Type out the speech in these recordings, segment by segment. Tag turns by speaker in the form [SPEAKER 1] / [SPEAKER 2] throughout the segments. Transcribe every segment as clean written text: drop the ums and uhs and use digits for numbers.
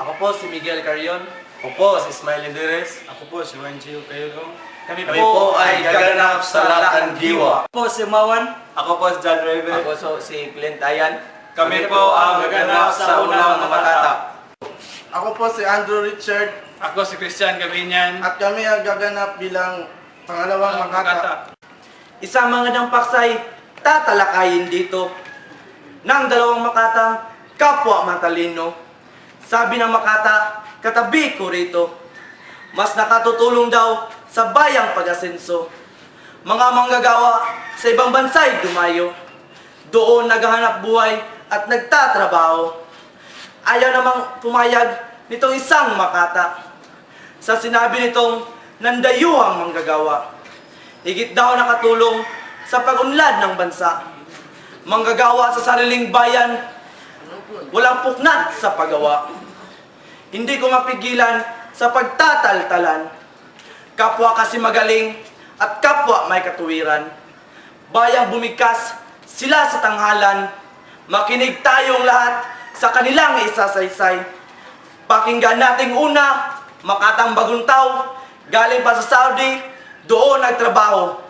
[SPEAKER 1] Ako po si Miguel Carion.
[SPEAKER 2] Ako po si Smiley Dures.
[SPEAKER 3] Ako po si Wanjio Kayodong.
[SPEAKER 2] Kami po ay gaganap sa Lakang Diwa.
[SPEAKER 3] Ako po si Mawan.
[SPEAKER 2] Ako po si John Raven.
[SPEAKER 1] Ako so si Clint Ayan.
[SPEAKER 2] Kami po ang gaganap sa unang makata.
[SPEAKER 4] Ako po si Andrew Richard
[SPEAKER 3] Ako si Christian Gabinyan.
[SPEAKER 4] at kami ang gaganap bilang pangalawang makata.
[SPEAKER 1] Isang mga paksay tatalakayin dito ng dalawang makatang kapwa matalino. Sabi ng makata, katabi ko rito. Mas nakatutulong daw sa bayang pag-asenso. Mga manggagawa sa ibang bansa'y dumayo. Doon naghahanap buhay at nagtatrabaho. Ayaw namang pumayag nitong isang makata. Sa sinabi nitong nandayuhang manggagawa. Higit daw nakatulong sa pag-unlad ng bansa. Manggagawa sa sariling bayan, walang puknat sa paggawa. Hindi ko mapigilan sa pagtataltalan. Kapwa kasi magaling at kapwa may katuwiran. Bayang bumigkas sila sa tanghalan. Makinig tayong lahat sa kanilang isasaysay. Pakinggan nating una, makatang bagong tao, galing pa sa Saudi, doon nagtrabaho.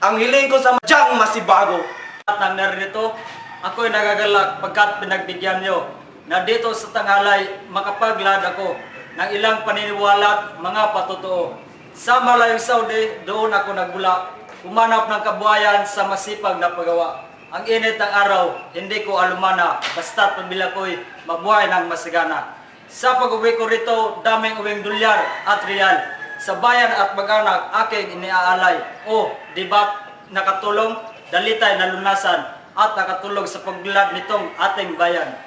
[SPEAKER 1] Ang hiling ko sa madyang masibago.
[SPEAKER 3] At nang narito, ako'y nagagalak pagkat pinagbigyan niyo na dito sa tanghalay makapaglad ako ng ilang paniniwala at mga patotoo. Sa malayong Saudi, doon ako nagbula, umanap ng kabuhayan sa masipag na paggawa. Ang init ng araw, hindi ko alumana, basta't pamilya ko'y mabuhay ng masigana. Sa pag-uwi ko rito, daming uwing dolyar at riyal. Sa bayan at mag-anak, aking iniaalay. O, di ba't nakatulong, dalitay na lunasan at nakatulong sa pagbilad nitong ating bayan.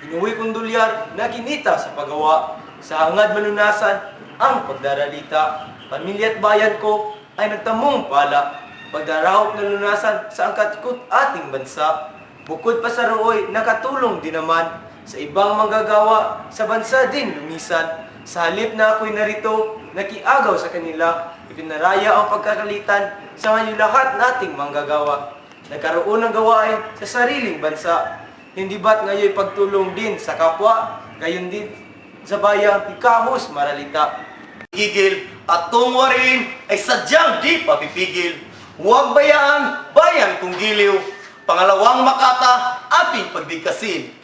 [SPEAKER 1] Inuwi kong dolyar na kinita sa paggawa. Sa hangad malunasan ang pagdaralita. Pamilya at bayan ko ay nagtamong pala. Pagdarahop na lunasan sa angkat-ikot ating bansa. Bukod pa sa rooy, nakatulong din naman sa ibang manggagawa sa bansa din lumisan. Sa halip na ako'y narito, nakiagaw sa kanila. Ipinaraya ang pagkakalitan sa ngayon lahat nating manggagawa. Nagkaroon ng gawain sa sariling bansa. Hindi ba't ngayon pagtulong din sa kapwa, gayon din sa bayang tikahos maralita.
[SPEAKER 2] Gigil at tungwarin ay sadyang di papipigil. Huwag bayaan bayan kung giliw. Pangalawang makata ating pagbigkasin.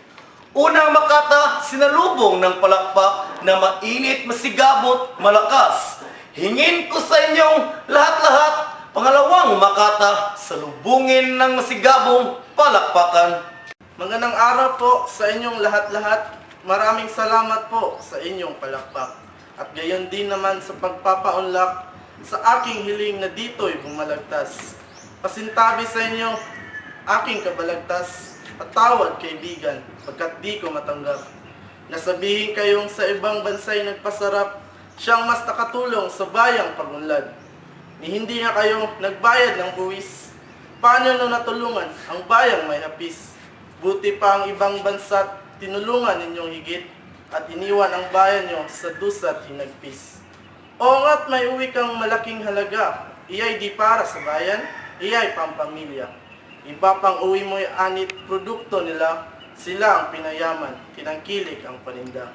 [SPEAKER 2] Unang makata, sinalubong ng palakpak na mainit, masigabot, malakas. Hingin ko sa inyong lahat-lahat, pangalawang makata, salubungin ng masigabong palakpakan.
[SPEAKER 4] Magandang araw po sa inyong lahat-lahat. Maraming salamat po sa inyong palakpak. At gayon din naman sa pagpapaunlak sa aking hiling na dito'y bumalagtas. Pasintabi sa inyo, aking kabalagtas, patawad kaibigan, pagkat di ko matanggap. Nasabihin kayong sa ibang bansa'y nagpasarap, siyang mas nakatulong sa bayang pagunlad. Ni hindi na kayo nagbayad ng buwis, paano nung natulungan ang bayang may hapis? Buti pa ang ibang bansa tinulungan ninyong higit at iniwan ang bayan nyo sa dusa't hinagpis. O nga't may uwi kang malaking halaga, iyay di para sa bayan, iyay pampamilya. Iba pang uwi mo'y anit produkto nila, sila ang pinayaman, kinangkilik ang paninda.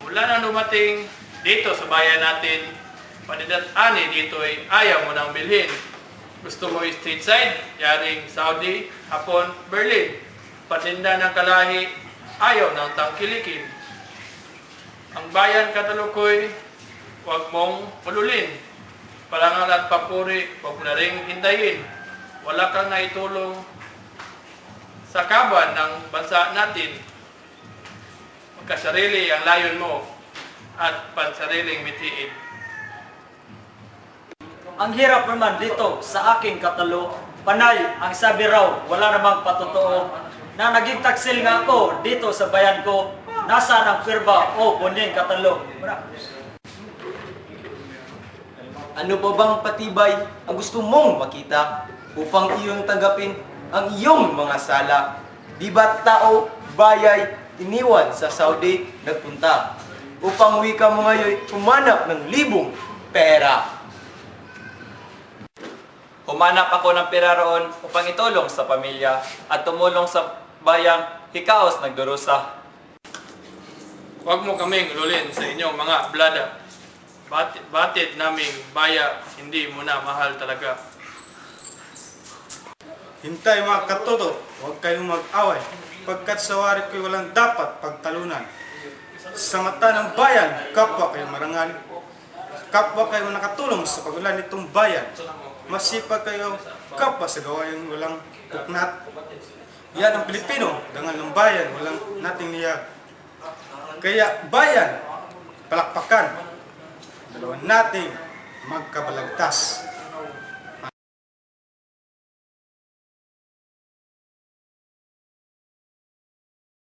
[SPEAKER 5] Mula na dumating dito sa bayan natin, panidat-ani dito ay ayaw mo nang bilhin. Gusto mo street side, yaring Saudi, Hapon, Berlin. Patinda ng kalahi, ayaw ng tangkilikin. Ang bayan Katalukoy, huwag mong ululin. Palangal at papuri, huwag na ring hintayin. Wala kang naitulong sa kaban ng bansa natin. Magkasarili ang layon mo at pansariling mitiin.
[SPEAKER 3] Ang hirap naman dito sa aking katalo, panay ang sabi raw, wala namang patotoo, na naging taksil nga ako dito sa bayan ko, nasa ng pirba o buning katalo.
[SPEAKER 1] Ano pa bang patibay ang gusto mong makita upang iyong tanggapin ang iyong mga sala? Di ba't tao, bayay, iniwan sa Saudi nagpunta upang uwi ka mo ngayon humanap ng libong pera?
[SPEAKER 6] Humanap ako ng pera roon upang itulong sa pamilya at tumulong sa
[SPEAKER 3] bayang hikaos nagdurusa.
[SPEAKER 5] Huwag mo kaming lulin sa inyong mga blada. Batid naming baya, hindi mo na mahal talaga.
[SPEAKER 6] Hintay mga katodo, huwag kayong mag-away, pagkat sa wari ko'y walang dapat pagtalunan. Sa mata ng bayan, kapwa kayo marangal. Kapwa kayo nakatulong sa pagulan nitong bayan. Masipag kayo, kapwa sa gawain walang puknat. Yan ang Pilipino, dangal ng bayan, walang nating niyag. Kaya bayan, palakpakan, dalawan nating magkabalagtas.